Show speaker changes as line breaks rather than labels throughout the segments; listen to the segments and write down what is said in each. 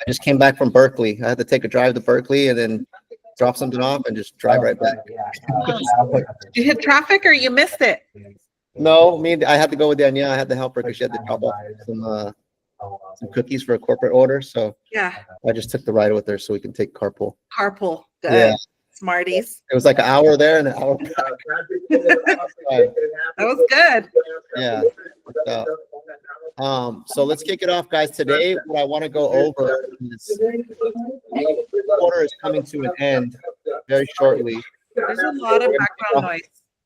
I just came back from Berkeley. I had to take a drive to Berkeley and then drop something off and just drive right back.
Did you hit traffic or you missed it?
No, I had to go with Danielle. I had to help her because she had to drop off some cookies for a corporate order. So
Yeah,
I just took the ride with her so we can take carpool.
carpool. Good.
Yeah.
Smarties.
It was like an hour there and an hour back.
That was good.
Yeah. So let's kick it off, guys. Today, what I want to go over is the quarter is coming to an end very shortly.
There's a lot of background noise.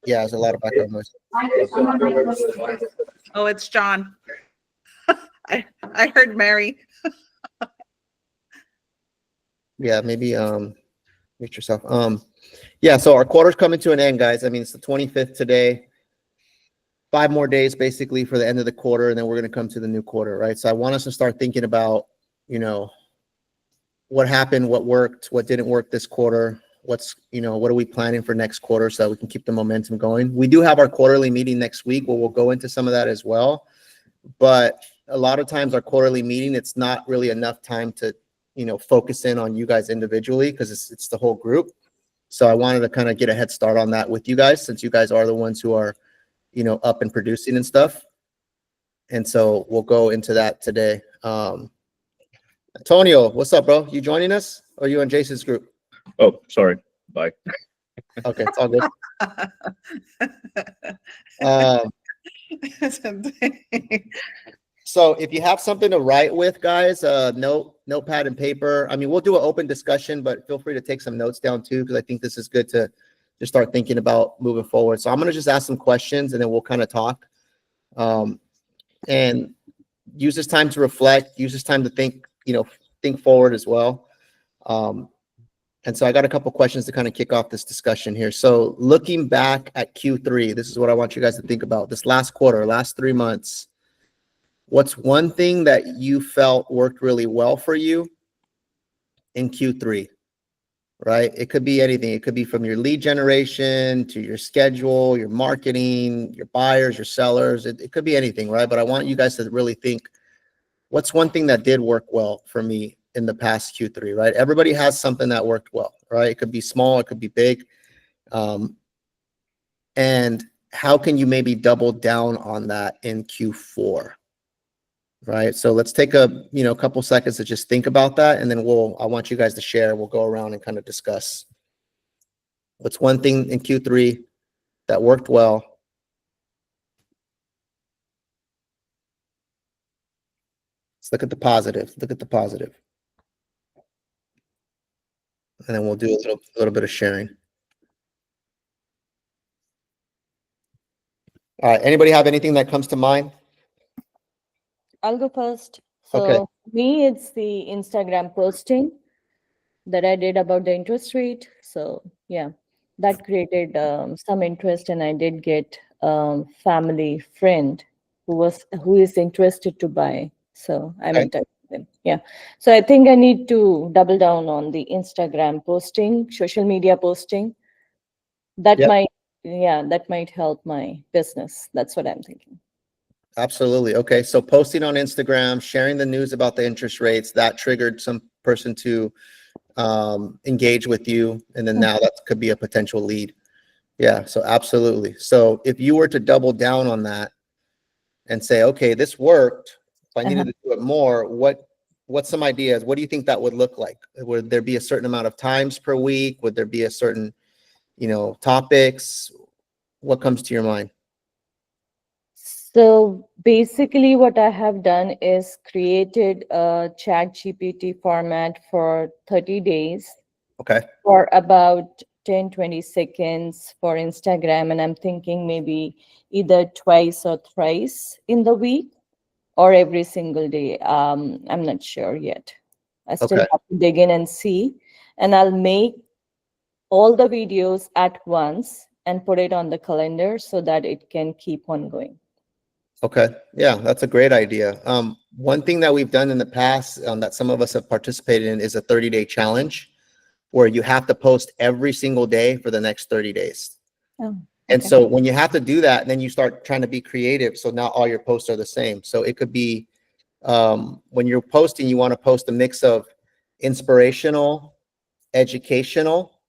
Yeah, there's a lot of background noise.
Oh, it's John. I heard Mary.
Yeah, maybe mute yourself. Yeah, so our quarter's coming to an end, guys. I mean, it's the 25th today. 5 more days basically for the end of the quarter, and then we're going to come to the new quarter, right? So I want us to start thinking about, what happened, what worked, what didn't work this quarter, what are we planning for next quarter so that we can keep the momentum going. We do have our quarterly meeting next week where we'll go into some of that as well. But a lot of times our quarterly meeting, it's not really enough time to, focus in on you guys individually because it's the whole group. So I wanted to kind of get a head start on that with you guys since you guys are the ones who are up and producing and stuff. And so we'll go into that today. Antonio, what's up, bro? You joining us or are you in Jason's group?
Oh, sorry. Bye.
Okay, it's all good. So if you have something to write with, guys, notepad and paper. I mean, we'll do an open discussion, but feel free to take some notes down too, because I think this is good to just start thinking about moving forward. So I'm going to just ask some questions and then we'll kind of talk and use this time to reflect, use this time to think forward as well. And so I got a couple questions to kind of kick off this discussion here. So looking back at Q3, this is what I want you guys to think about. This last quarter, last 3 months, what's one thing that you felt worked really well for you in Q3? Right? It could be anything. It could be from your lead generation to your schedule, your marketing, your buyers, your sellers. It could be anything, right? But I want you guys to really think, what's one thing that did work well for me in the past Q3, right? Everybody has something that worked well, right? It could be small, it could be big. And how can you maybe double down on that in Q4? Right. So let's take a couple seconds to just think about that. And then I want you guys to share. We'll go around and kind of discuss what's one thing in Q3 that worked well. Let's look at the positive. Look at the positive. And then we'll do a little bit of sharing. All right. Anybody have anything that comes to mind?
I'll go first. So
Okay.
me, it's the Instagram posting that I did about the interest rate. So yeah, that created some interest, and I did get family friend who is interested to buy. So I'm in touch with them. Yeah. So I think I need to double down on the Instagram posting, social media posting. That might help my business. That's what I'm thinking.
Absolutely. Okay. So posting on Instagram, sharing the news about the interest rates, that triggered some person to engage with you. And then now that could be a potential lead. Yeah. So absolutely. So if you were to double down on that and say, okay, this worked. If I needed to do it more, what's some ideas? What do you think that would look like? Would there be a certain amount of times per week? Would there be a certain, topics? What comes to your mind?
So basically what I have done is created a chat GPT format for 30 days.
Okay.
For about 10-20 seconds for Instagram. And I'm thinking maybe either twice or thrice in the week or every single day. I'm not sure yet. I still have to dig in and see. And I'll make all the videos at once and put it on the calendar so that it can keep on going.
Okay. Yeah, that's a great idea. One thing that we've done in the past that some of us have participated in is a 30-day challenge where you have to post every single day for the next 30 days.
Oh, okay.
And so when you have to do that, then you start trying to be creative. So not all your posts are the same. So it could be, When you're posting, you want to post a mix of inspirational, educational.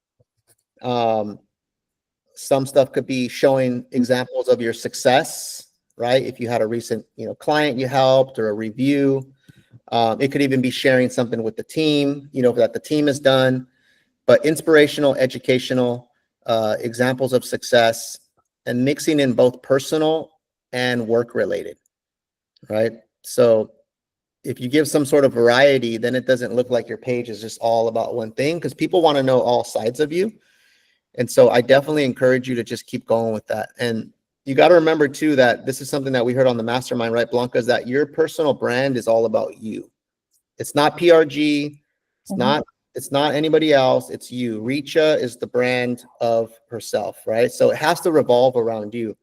Some stuff could be showing examples of your success, right? If you had a recent, client you helped or a review. It could even be sharing something with the team, that the team has done. But inspirational, educational, examples of success, and mixing in both personal and work related, right? So if you give some sort of variety, then it doesn't look like your page is just all about one thing, because people want to know all sides of you. And so I definitely encourage you to just keep going with that. And you got to remember too, that this is something that we heard on the mastermind, right, Blanca, is that your personal brand is all about you. It's not PRG. It's not anybody else. It's you. Richa is the brand of herself, right? So it has to revolve around you,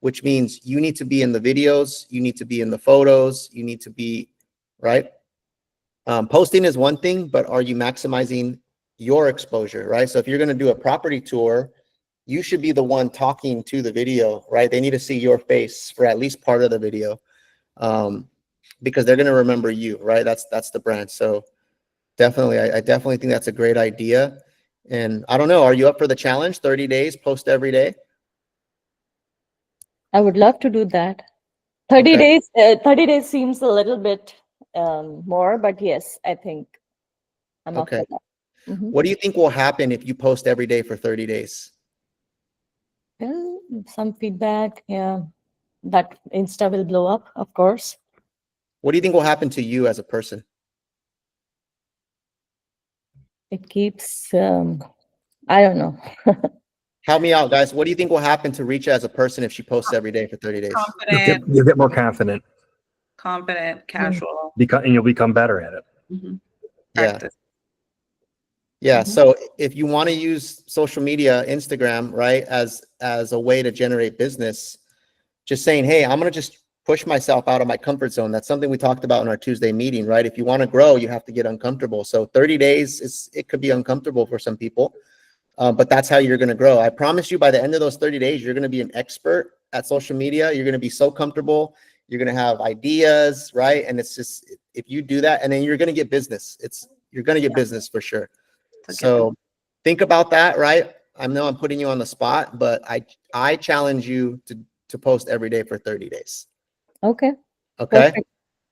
which means you need to be in the videos. You need to be in the photos. You need to be, right? Posting is one thing, but are you maximizing your exposure, right? So if you're going to do a property tour, you should be the one talking to the video, right? They need to see your face for at least part of the video, because they're going to remember you, right? That's the brand. So definitely, I definitely think that's a great idea. And I don't know, are you up for the challenge? 30 days, post every day?
I would love to do that. 30
Okay.
days, 30 days seems a little bit more, but yes, I think I'm up
Okay.
for that. Mhm.
What do you think will happen if you post every day for 30 days?
Well, some feedback, yeah, that Insta will blow up, of course.
What do you think will happen to you as a person?
It keeps, I don't know.
Help me out, guys. What do you think will happen to Richa as a person if she posts every day for 30 days?
Confident,
You'll get more confident
casual.
and you'll become better at it.
Mhm.
Yeah.
Practice.
Yeah.
Mhm.
So if you want to use social media, Instagram, right, as a way to generate business, just saying, hey, I'm going to just push myself out of my comfort zone. That's something we talked about in our Tuesday meeting, right? If you want to grow, you have to get uncomfortable. So 30 days it could be uncomfortable for some people, but that's how you're going to grow. I promise you, by the end of those 30 days, you're going to be an expert at social media. You're going to be so comfortable. You're going to have ideas, right? And it's just, if you do that, and then you're going to get business. You're going to get business for sure. So think about that, right? I know I'm putting you on the spot, but I challenge you to post every day for 30 days.
Okay,
Okay.
perfect.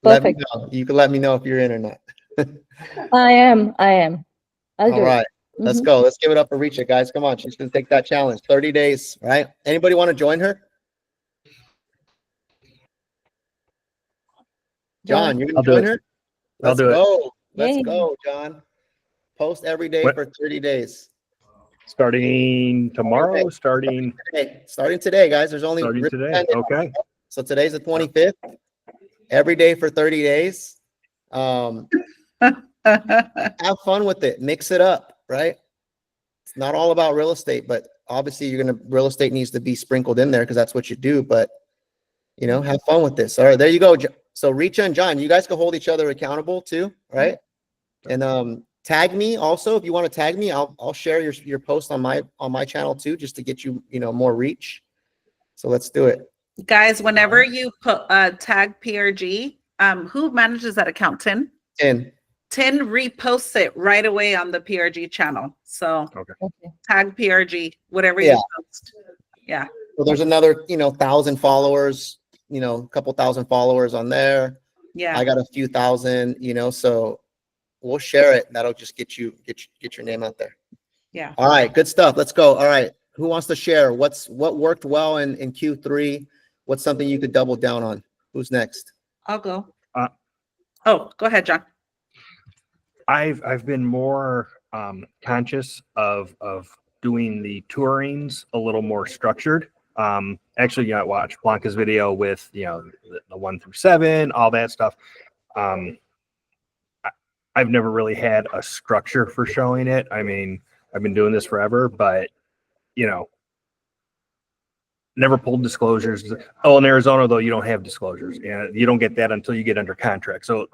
Let me
Perfect.
know. You can let me know if you're in or not.
I am. I'll
All
do
right.
it.
Let's
Mhm.
go. Let's give it up for Richa, guys. Come on. She's going to take that challenge. 30 days, right? Anybody want to join her? John, you're going
I'll
to
do
join
it.
her?
I'll
Let's
do it.
go. Let's
Yay.
go, John. Post every day
What?
for 30 days.
Starting tomorrow, starting
Starting today, guys. There's only
today.
10 days.
Okay.
So today's the 25th. Every day for 30 days. Have fun with it. Mix it up, right? It's not all about real estate, but obviously real estate needs to be sprinkled in there because that's what you do. But have fun with this. All right, there you go. So Richa and John, you guys can hold each other accountable too, right? And tag me also if you want to tag me. I'll share your post on my channel too, just to get you more reach. So let's do it.
Guys, whenever you put tag PRG, who manages that account? Tin?
And
10 reposts it right away on the PRG channel. So
Okay.
Okay.
tag PRG, whatever
Yeah.
you post. Yeah.
so there's another 1,000 followers, a couple thousand followers on there.
Yeah.
I got a few thousand, so we'll share it. That'll just get your name out there.
Yeah.
All right, good stuff. Let's go. All right, who wants to share? What worked well in Q3? What's something you could double down on? Who's next?
I'll go.
Oh,
go ahead, John.
I've been more conscious of doing the tourings a little more structured. Actually, you watch Blanca's video with the 1 through 7, all that stuff. I've never really had a structure for showing it. I mean, I've been doing this forever, but never pulled disclosures. Oh, in Arizona though, you don't have disclosures, and you don't get that until you get under contract. So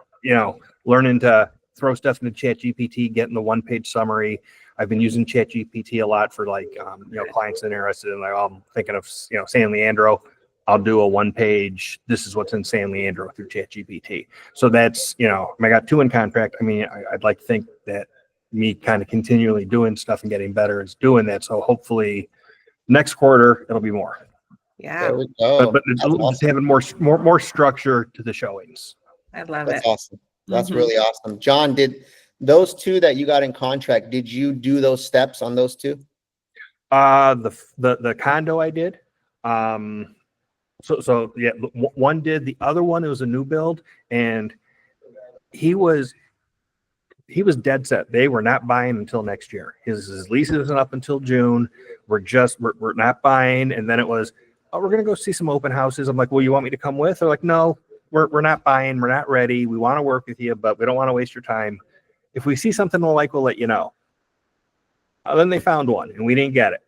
learning to throw stuff into ChatGPT, getting the 1-page summary. I've been using ChatGPT a lot for clients that are interested in I'm thinking of San Leandro. I'll do a 1-page, this is what's in San Leandro through ChatGPT. So that's, I got 2 in contract. I mean, I'd like to think that me kind of continually doing stuff and getting better is doing that. So hopefully next quarter, it'll be more.
Yeah,
There we go.
But it's
That's
just
awesome.
having more structure to the showings.
I love
That's
it.
awesome. That's
Mhm.
really awesome. John, did those 2 that you got in contract, did you do those steps on those 2?
The condo I did. So yeah, one did. The other one, it was a new build, and he was dead set. They were not buying until next year. His lease isn't up until June. We're not buying. And then it was, oh, we're gonna go see some open houses. I'm like, well, you want me to come with? They're like, no, we're not buying. We're not ready. We want to work with you, but we don't want to waste your time. If we see something we like, we'll let you know. Then they found one, and we didn't get it.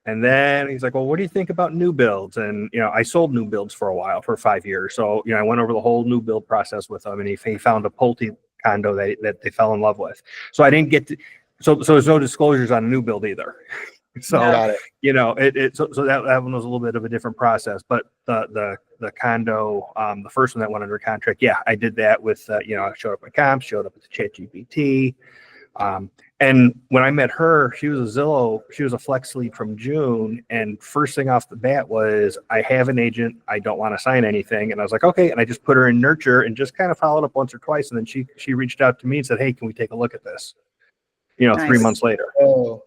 And then he's like, well, what do you think about new builds? And, I sold new builds for a while, for 5 years. So, I went over the whole new build process with him, and he found a Pulte condo that they fell in love with. So I didn't get to, so there's no disclosures on a new build either. So,
Got it.
so that one was a little bit of a different process, but the condo, the first one that went under contract, yeah, I did that with, I showed up at comps, showed up at the ChatGPT. And when I met her, she was a flex lead from June. And first thing off the bat was, I have an agent. I don't want to sign anything. And I was like, okay. And I just put her in nurture and just kind of followed up once or twice. And then she reached out to me and said, hey, can we take a look at this? 3
Nice.
months later.
Oh,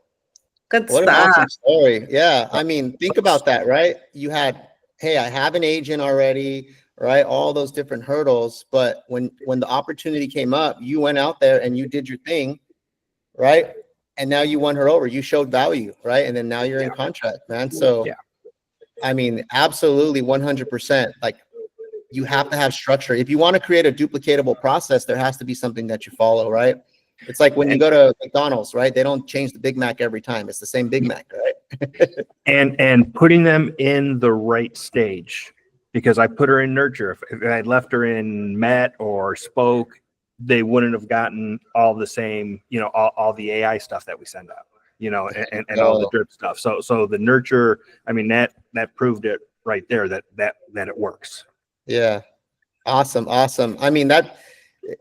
Good
what an
stuff.
awesome story. Yeah. I mean, think about that, right? You had, hey, I have an agent already, right? All those different hurdles. But when the opportunity came up, you went out there and you did your thing, right? And now you won her over. You showed value, right? And then now you're in contract, man. So,
Yeah.
I mean, absolutely 100%. Like, you have to have structure. If you want to create a duplicatable process, there has to be something that you follow, right? It's like when you go to McDonald's, right? They don't change the Big Mac every time. It's the same Big Mac, right?
And putting them in the right stage, because I put her in nurture. If I had left her in Met or Spoke, they wouldn't have gotten all the same, all the AI stuff that we send out, and all the drip stuff. So the nurture, I mean, that proved it right there that it works.
Yeah. Awesome. I mean,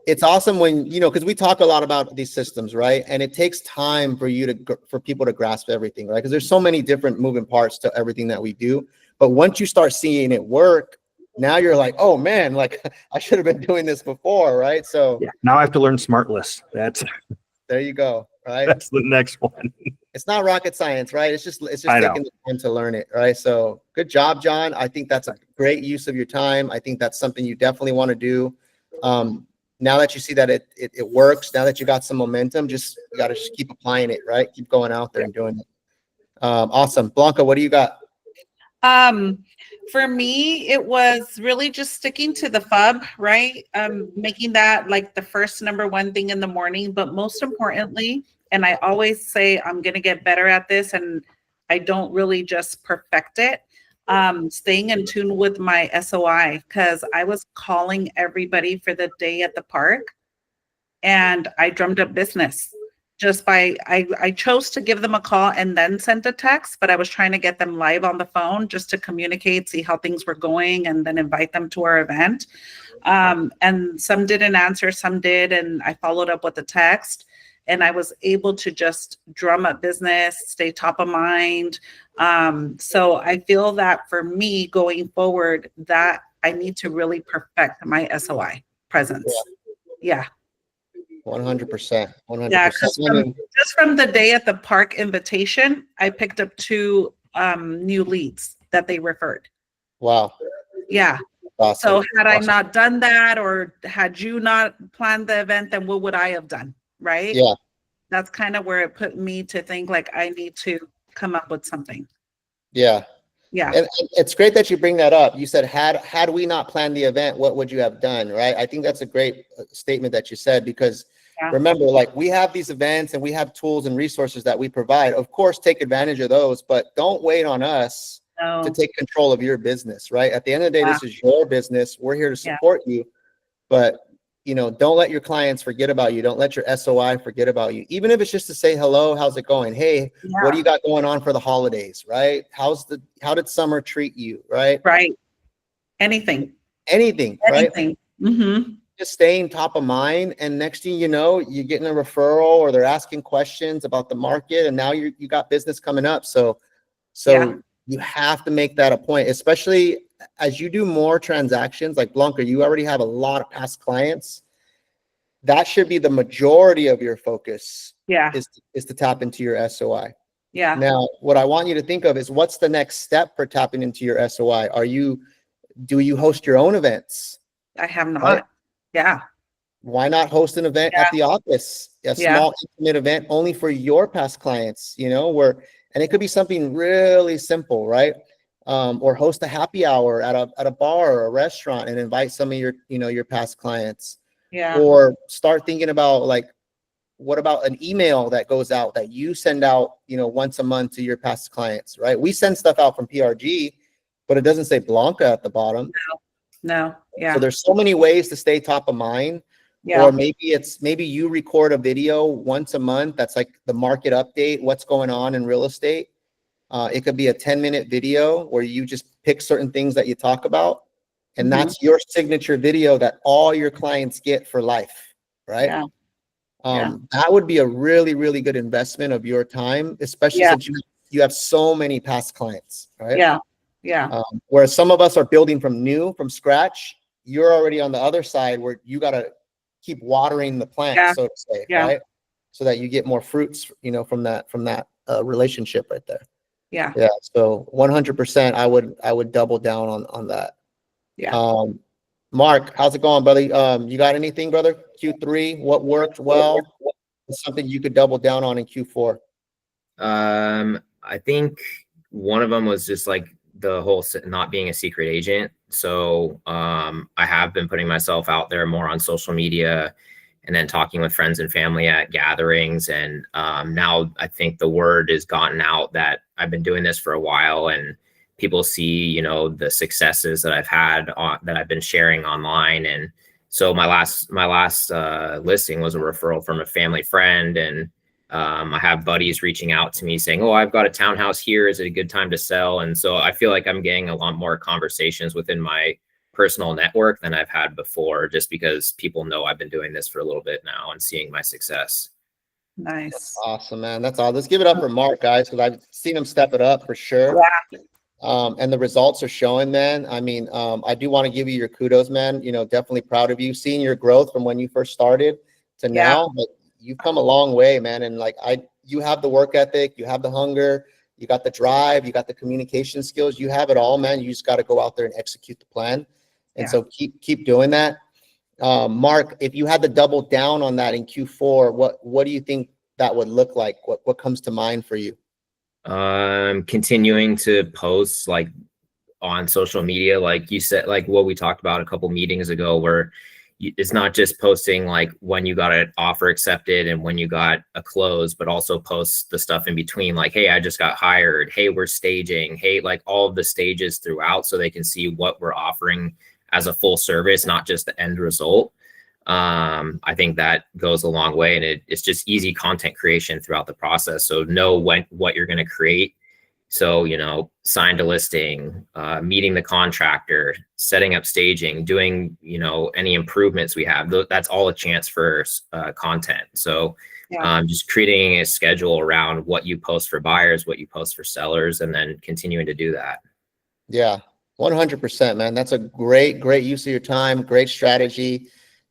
it's awesome when, because we talk a lot about these systems, right? And it takes time for people to grasp everything, right? Because there's so many different moving parts to everything that we do. But once you start seeing it work, now you're like, oh man, like I should have been doing this before, right? So
yeah, now I have to learn smart lists.
There you go, right?
That's the next one.
It's not rocket science, right? It's just taking the time to learn it, right? So good job, John. I think that's a great use of your time. I think that's something you definitely want to do. Now that you see that it works, now that you got some momentum, you got to just keep applying it, right? Keep going out there and doing it. Awesome. Blanca, what do you got?
For me, it was really just sticking to the FUB, right? Making that like the first number one thing in the morning, but most importantly, and I always say I'm going to get better at this, and I don't really just perfect it. Staying in tune with my SOI, because I was calling everybody for the day at the park, and I drummed up business just by, I chose to give them a call and then sent a text, but I was trying to get them live on the phone just to communicate, see how things were going, and then invite them to our event. And some didn't answer, some did, and I followed up with a text, and I was able to just drum up business, stay top of mind. So I feel that for me going forward, that I need to really perfect my SOI presence. Yeah.
100%. 100%.
Yeah, just from the day at the park invitation, I picked up 2 new leads that they referred.
Wow.
Yeah.
Awesome.
So had I not done that, or had you not planned the event, then what would I have done? Right?
Yeah.
That's kind of where it put me to think like I need to come up with something.
Yeah.
Yeah.
And it's great that you bring that up. You said, had we not planned the event, what would you have done? Right. I think that's a great statement that you said, because remember, like, we have these events and we have tools and resources that we provide. Of course, take advantage of those, but don't wait on us to take control of your business, right? At the end of the day, this is your business. We're here to support you, but don't let your clients forget about you. Don't let your SOI forget about you. Even if it's just to say hello, how's it going? Hey, what do you got going on for the holidays, right? How did summer treat you, right?
Right. Anything.
Anything, right?
Anything. Mm-hmm.
Just staying top of mind, and next thing you know, you're getting a referral, or they're asking questions about the market, and now you got business coming up. So
Yeah.
you have to make that a point, especially as you do more transactions. Like Blanca, you already have a lot of past clients. That should be the majority of your focus.
Yeah.
Is to tap into your SOI.
Yeah.
Now, what I want you to think of is, what's the next step for tapping into your SOI? Do you host your own events?
I have not.
Right.
Yeah.
Why not host an event at the office, a small intimate event only for your past clients, and it could be something really simple, right? Or host a happy hour at a bar or a restaurant and invite some of your past clients.
Yeah.
Or start thinking about, like, what about an email that goes out that you send out, once a month to your past clients, right? We send stuff out from PRG, but it doesn't say Blanca at the bottom.
No. Yeah.
So there's so many ways to stay top of mind.
Yeah.
Or maybe you record a video once a month that's like the market update, what's going on in real estate. It could be a 10-minute video where you just pick certain things that you talk about, and that's your signature video that all your clients get for life, right?
Yeah.
That would be a really, really good investment of your time, especially since you have so many past clients, right?
Yeah. Yeah.
Whereas some of us are building from scratch, you're already on the other side where you got to keep watering the plant, so to say, right? So that you get more fruits, from that relationship right there.
Yeah.
Yeah. So 100%, I would double down on that.
Yeah.
Mark, how's it going, brother? You got anything, brother? Q3, what worked well? What's something you could double down on in Q4?
I think one of them was just like the whole not being a secret agent. So I have been putting myself out there more on social media, and then talking with friends and family at gatherings. And now I think the word has gotten out that I've been doing this for a while, and people see, the successes that I've had that I've been sharing online. And so my last listing was a referral from a family friend, and I have buddies reaching out to me saying, "Oh, I've got a townhouse here. Is it a good time to sell?" And so I feel like I'm getting a lot more conversations within my personal network than I've had before, just because people know I've been doing this for a little bit now and seeing my success.
Nice.
That's awesome, man. That's all. Let's give it up for Mark, guys, because I've seen him step it up for sure.
Yeah.
And the results are showing, man. I mean, I do want to give you your kudos, man. Definitely proud of you, seeing your growth from when you first started to now. But you've come a long way, man. And you have the work ethic, you have the hunger, you got the drive, you got the communication skills, you have it all, man. You just got to go out there and execute the plan. And so keep doing that. Mark, if you had to double down on that in Q4, what do you think that would look like? What comes to mind for you?
Continuing to post like on social media, like you said, like what we talked about a couple meetings ago, where it's not just posting like when you got an offer accepted and when you got a close, but also post the stuff in between, like, hey, I just got hired. Hey, we're staging. Hey, like all of the stages throughout, so they can see what we're offering as a full service, not just the end result. I think that goes a long way, and it's just easy content creation throughout the process. So know what you're going to create. So, signed a listing, meeting the contractor, setting up staging, doing, any improvements we have. That's all a chance for content. So just creating a schedule around what you post for buyers, what you post for sellers, and then continuing to do that.
Yeah, 100%, man. That's a great use of your time, great strategy.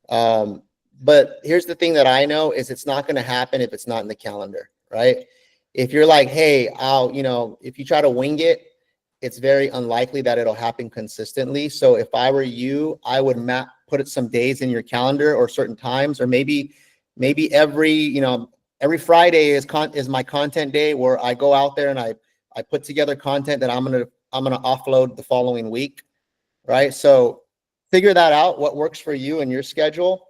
But here's the thing that I know is it's not going to happen if it's not in the calendar, right? If you're like, hey, if you try to wing it, it's very unlikely that it'll happen consistently. So if I were you, I would put some days in your calendar or certain times, or maybe every Friday is my content day, where I go out there and I put together content that I'm gonna offload the following week, right? So figure that out, what works for you and your schedule.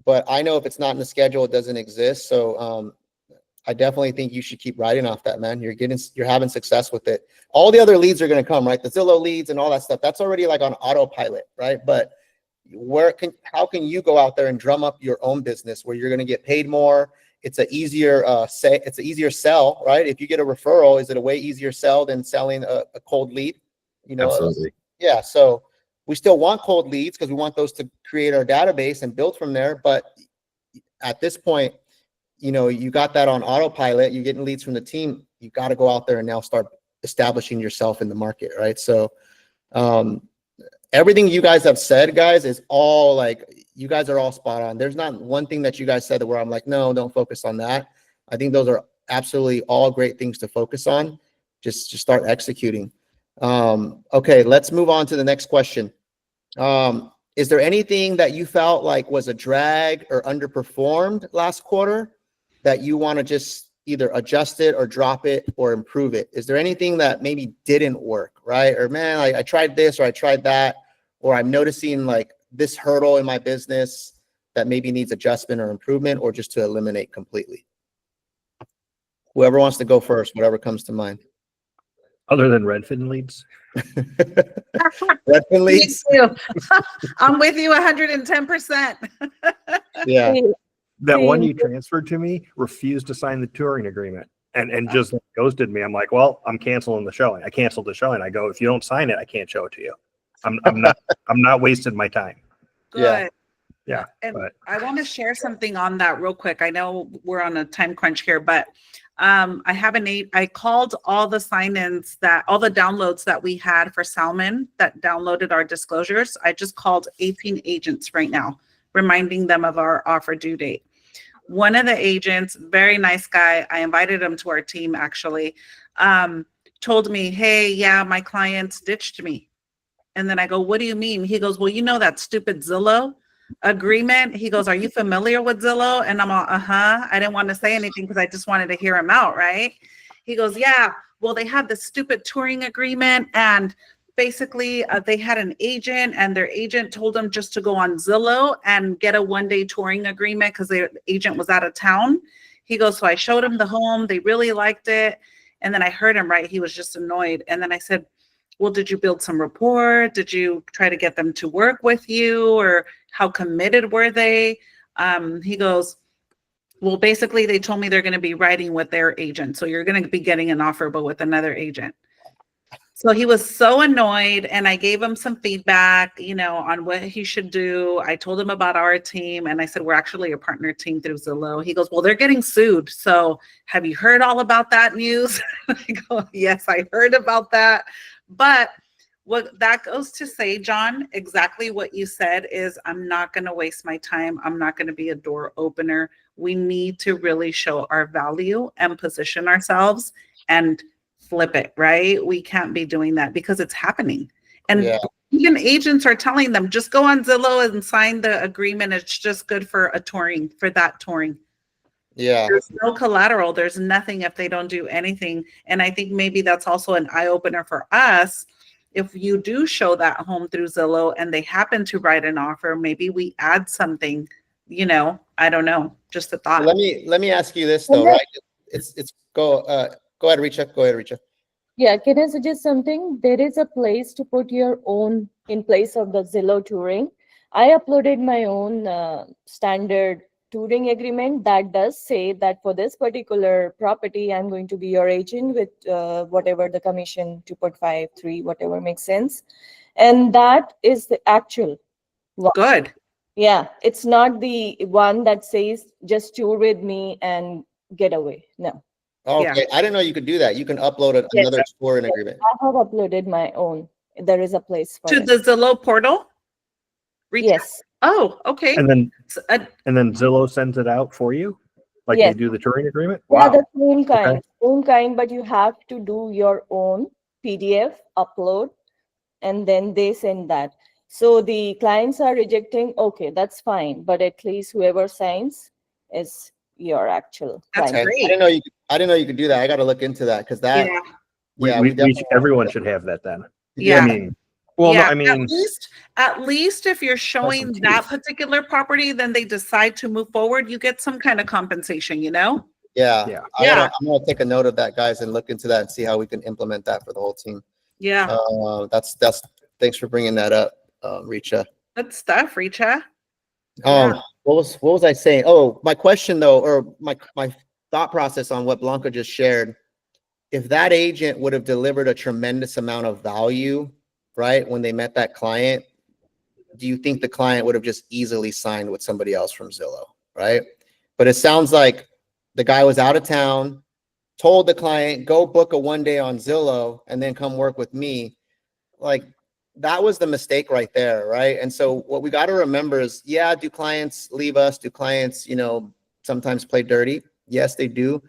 But I know if it's not in the schedule, it doesn't exist. So I definitely think you should keep riding off that, man. You're having success with it. All the other leads are going to come, right? The Zillow leads and all that stuff, that's already like on autopilot, right? But how can you go out there and drum up your own business where you're going to get paid more? It's an easier sell, right? If you get a referral, is it a way easier sell than selling a cold lead? You know,
Absolutely.
yeah. So we still want cold leads because we want those to create our database and build from there. But at this point, you know, you got that on autopilot, you're getting leads from the team. You got to go out there and now start establishing yourself in the market, right? So everything you guys have said, guys, is all like, you guys are all spot on. There's not one thing that you guys said where I'm like, no, don't focus on that. I think those are absolutely all great things to focus on. Just start executing. Okay, let's move on to the next question. Is there anything that you felt like was a drag or underperformed last quarter that you want to just either adjust it or drop it or improve it? Is there anything that maybe didn't work, right? Or man, I tried this or I tried that, or I'm noticing like this hurdle in my business that maybe needs adjustment or improvement, or just to eliminate completely? Whoever wants to go first, whatever comes to mind.
Other than Redfin leads?
Redfin
Me
leads?
too. I'm with you 110%.
Yeah.
That one
See,
you transferred to me refused to sign the touring agreement and just ghosted me. I'm like, well, I'm canceling the showing. I canceled the showing. I go, if you don't sign it, I can't show it to you. I'm not wasting my time.
Good.
Yeah.
Yeah.
And
But
I want to share something on that real quick. I know we're on a time crunch here, but I called all the sign-ins all the downloads that we had for Salmon that downloaded our disclosures. I just called 18 agents right now, reminding them of our offer due date. One of the agents, very nice guy, I invited him to our team actually, told me, hey, yeah, my clients ditched me. And then I go, what do you mean? He goes, well, you know that stupid Zillow agreement? He goes, are you familiar with Zillow? And I'm all, I didn't want to say anything because I just wanted to hear him out, right? He goes, yeah, well, they had this stupid touring agreement, and basically they had an agent, and their agent told them just to go on Zillow and get a one-day touring agreement because the agent was out of town. He goes, so I showed him the home. They really liked it. And then I heard him, right? He was just annoyed. And then I said, well, did you build some rapport? Did you try to get them to work with you, or how committed were they? He goes, well, basically they told me they're going to be writing with their agent. So you're going to be getting an offer, but with another agent. So he was so annoyed, and I gave him some feedback, on what he should do. I told him about our team, and I said, we're actually a partner team through Zillow. He goes, well, they're getting sued. So have you heard all about that news? I go, yes, I heard about that. But what that goes to say, John, exactly what you said is, I'm not going to waste my time. I'm not going to be a door opener. We need to really show our value and position ourselves and flip it, right? We can't be doing that because it's happening. And even agents are telling them, just go on Zillow and sign the agreement. It's just good for that touring.
Yeah.
There's no collateral. There's nothing if they don't do anything. And I think maybe that's also an eye opener for us. If you do show that home through Zillow and they happen to write an offer, maybe we add something, I don't know, just a thought.
Let me ask you this though, right? Go ahead, Richa.
Yeah, can I suggest something? There is a place to put your own in place of the Zillow touring. I uploaded my own standard touring agreement that does say that for this particular property, I'm going to be your agent with whatever the commission, 2.5, 3, whatever makes sense. And that is the actual one.
Good.
Yeah, it's not the one that says just tour with me and get away. No.
Okay,
Yeah.
I didn't know you could do that. You can upload another touring agreement.
I have uploaded my own. There is a place for
To
it.
the Zillow portal?
Yes.
Oh, okay.
and then
So,
Zillow sends it out for you, like
Yes.
they do the touring agreement.
Yeah,
Wow.
the same kind, but you have to do your own PDF upload, and then they send that. So the clients are rejecting, okay, that's fine, but at least whoever signs is your actual
That's
client.
great.
I didn't know you could do that. I got to look into that because that.
Yeah.
We definitely-
Everyone should have that then.
Yeah.
I mean, well,
yeah.
no, I mean,
At least if you're showing
some
that
teeth.
particular property, then they decide to move forward, you get some kind of compensation,
Yeah.
Yeah.
I'm gonna take a note of that, guys, and look into that and see how we can implement that for the whole team.
Yeah.
That's thanks for bringing that up, Richa.
Good stuff, Richa.
What was I saying? Oh, my question though, or my thought process on what Blanca just shared. If that agent would have delivered a tremendous amount of value, right, when they met that client, do you think the client would have just easily signed with somebody else from Zillow, right? But it sounds like the guy was out of town, told the client, go book a 1 day on Zillow and then come work with me. Like, that was the mistake right there, right? And so what we got to remember is, yeah, do clients leave us? Do clients, sometimes play dirty? Yes, they do.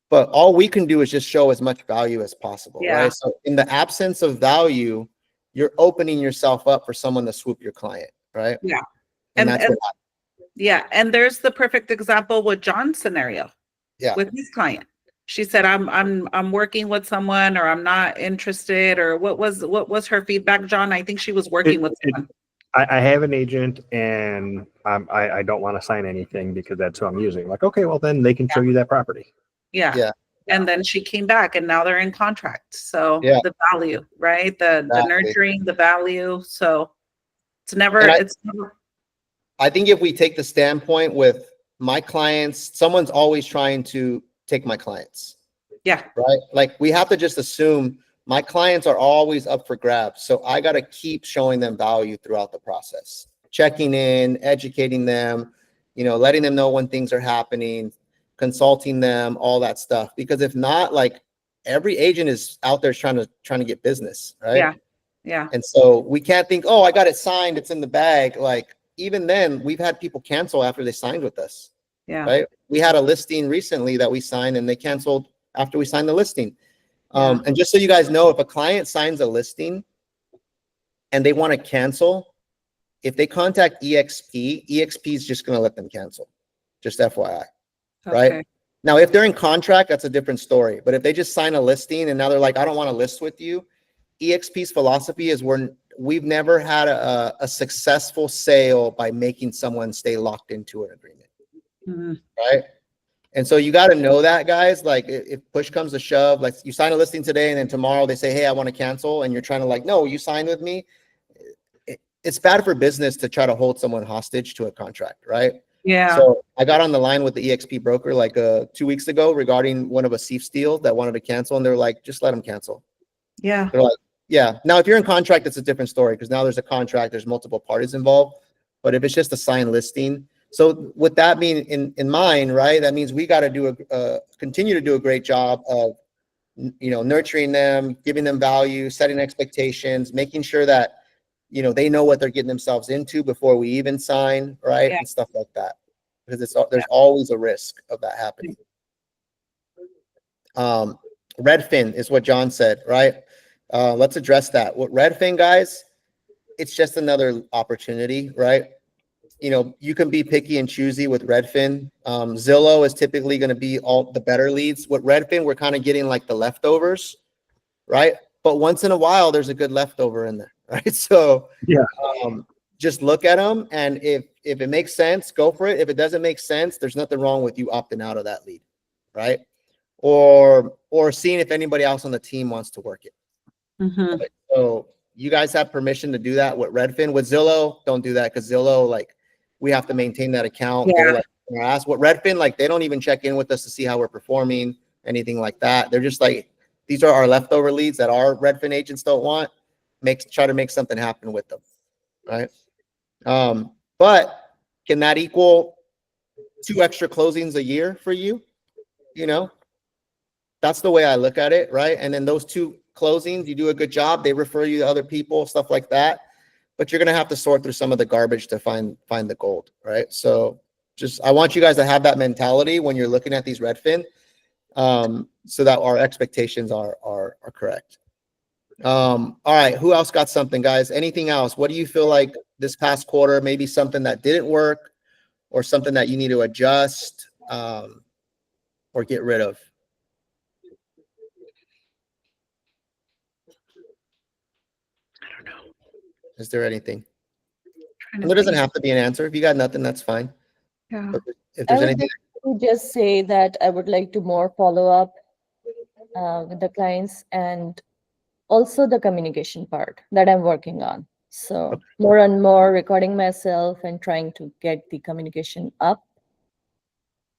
But all we can do is just show as much value as possible,
Yeah.
right? So in the absence of value, you're opening yourself up for someone to swoop your client, right?
Yeah.
And
And-
that's
and-
what happened.
Yeah. And there's the perfect example with John's scenario.
Yeah.
With his client. She said, I'm working with someone, or I'm not interested, or what was her feedback, John? I think she was working with someone.
I have an agent and I don't want to sign anything because that's who I'm using. Like, okay, well then they can show you that property.
Yeah.
Yeah.
And then she came back and now they're in contract. So
Yeah.
the value, right? The
Exactly.
nurturing, the value. So it's never,
And
it's never,
I think if we take the standpoint with my clients, someone's always trying to take my clients,
yeah.
right? Like, we have to just assume my clients are always up for grabs. So I got to keep showing them value throughout the process, checking in, educating them, letting them know when things are happening, consulting them, all that stuff. Because if not, like, every agent is out there trying to get business, right?
Yeah. Yeah.
And so we can't think, oh, I got it signed, it's in the bag. Like, even then, we've had people cancel after they signed with us,
Yeah.
right? We had a listing recently that we signed and they canceled after we signed the listing.
Yeah.
And just so you guys know, if a client signs a listing and they want to cancel, if they contact EXP is just going to let them cancel. Just FYI, right?
Okay.
Now, if they're in contract, that's a different story. But if they just sign a listing and now they're like, I don't want to list with you, EXP's philosophy is we've never had a successful sale by making someone stay locked into an agreement,
Mhm.
right? And so you got to know that, guys. Like, if push comes to shove, like, you sign a listing today and then tomorrow they say, hey, I want to cancel, and you're trying to, like, no, you signed with me. It's bad for business to try to hold someone hostage to a contract, right?
Yeah.
So I got on the line with the EXP broker like 2 weeks ago regarding one of a Chiefs deal that wanted to cancel, and they're like, just let them cancel.
Yeah.
They're like, yeah. Now, if you're in contract, it's a different story because now there's a contract, there's multiple parties involved. But if it's just a signed listing, so with that being in mind, right, that means we got to continue to do a great job of, nurturing them, giving them value, setting expectations, making sure that, they know what they're getting themselves into before we even sign, right,
Yeah.
and stuff like that, because there's always a risk of that happening. Redfin is what John said, right? Let's address that. What Redfin, guys, it's just another opportunity, right? You can be picky and choosy with Redfin. Zillow is typically going to be all the better leads. With Redfin, we're kind of getting like the leftovers, right? But once in a while, there's a good leftover in there, right? So
Yeah.
Just look at them, and if it makes sense, go for it. If it doesn't make sense, there's nothing wrong with you opting out of that lead, right? Or seeing if anybody else on the team wants to work it.
Mhm.
Right? So you guys have permission to do that with Redfin. With Zillow, don't do that, because Zillow, like, we have to maintain that account.
Yeah.
They're like, ask what Redfin, like, they don't even check in with us to see how we're performing, anything like that. They're just like, these are our leftover leads that our Redfin agents don't want. Try to make something happen with them, right? But can that equal 2 extra closings a year for you? That's the way I look at it, right? And then those 2 closings, you do a good job, they refer you to other people, stuff like that. But you're gonna have to sort through some of the garbage to find the gold, right? So I want you guys to have that mentality when you're looking at these Redfin, so that our expectations are correct. All right, who else got something, guys? Anything else? What do you feel like this past quarter, maybe something that didn't work or something that you need to adjust, or get rid of?
I don't know.
Is there anything?
Trying
And
to
there doesn't
think.
have to be an answer. If you got nothing, that's fine.
Yeah.
But if
I
there's
would
anything,
like to just say that I would like to more follow up with the clients, and also the communication part that I'm working on. So more and more recording myself and trying to get the communication up.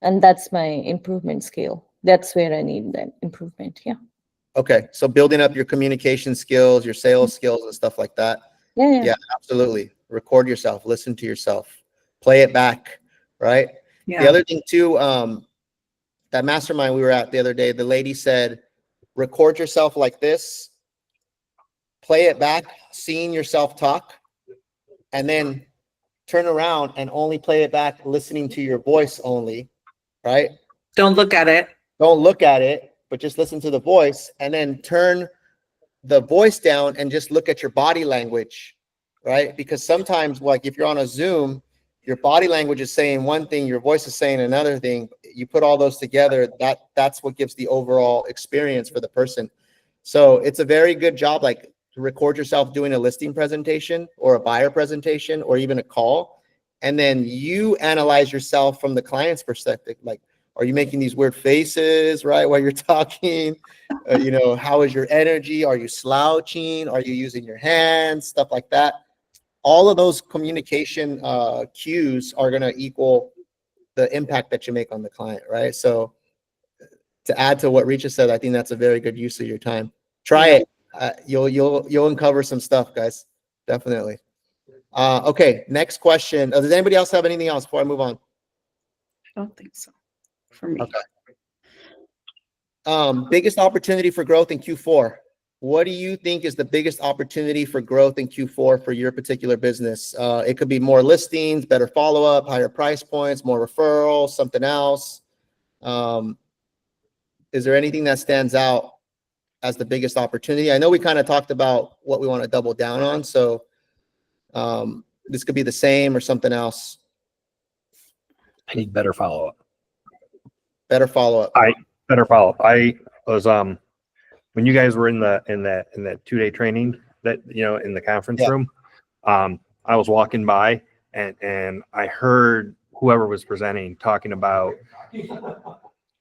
And that's my improvement scale. That's where I need that improvement. Yeah.
Okay, so building up your communication skills, your sales skills and stuff like that.
Yeah.
Yeah, absolutely. Record yourself, listen to yourself, play it back, right?
Yeah.
The other thing too, that mastermind we were at the other day, the lady said, record yourself like this, play it back, seeing yourself talk, and then turn around and only play it back, listening to your voice only, right?
Don't look at it.
Don't look at it, but just listen to the voice, and then turn the voice down and just look at your body language, right? Because sometimes, like if you're on a Zoom, your body language is saying one thing, your voice is saying another thing. You put all those together, that's what gives the overall experience for the person. So it's a very good job, like to record yourself doing a listing presentation or a buyer presentation or even a call, and then you analyze yourself from the client's perspective. Like, are you making these weird faces, right, while you're talking? You know, how is your energy? Are you slouching? Are you using your hands? Stuff like that. All of those communication cues are going to equal the impact that you make on the client, right? So to add to what Richa said, I think that's a very good use of your time. Try it. You'll uncover some stuff, guys. Definitely. Okay, next question. Does anybody else have anything else before I move on?
I don't think so. For me.
Okay. Biggest opportunity for growth in Q4. What do you think is the biggest opportunity for growth in Q4 for your particular business? It could be more listings, better follow-up, higher price points, more referrals, something else. Is there anything that stands out as the biggest opportunity? I know we kind of talked about what we want to double down on. So this could be the same or something else.
I need better follow-up.
Better follow-up.
Better follow-up. I was when you guys were in that 2-day training that in the conference room, I was walking by and I heard whoever was presenting talking about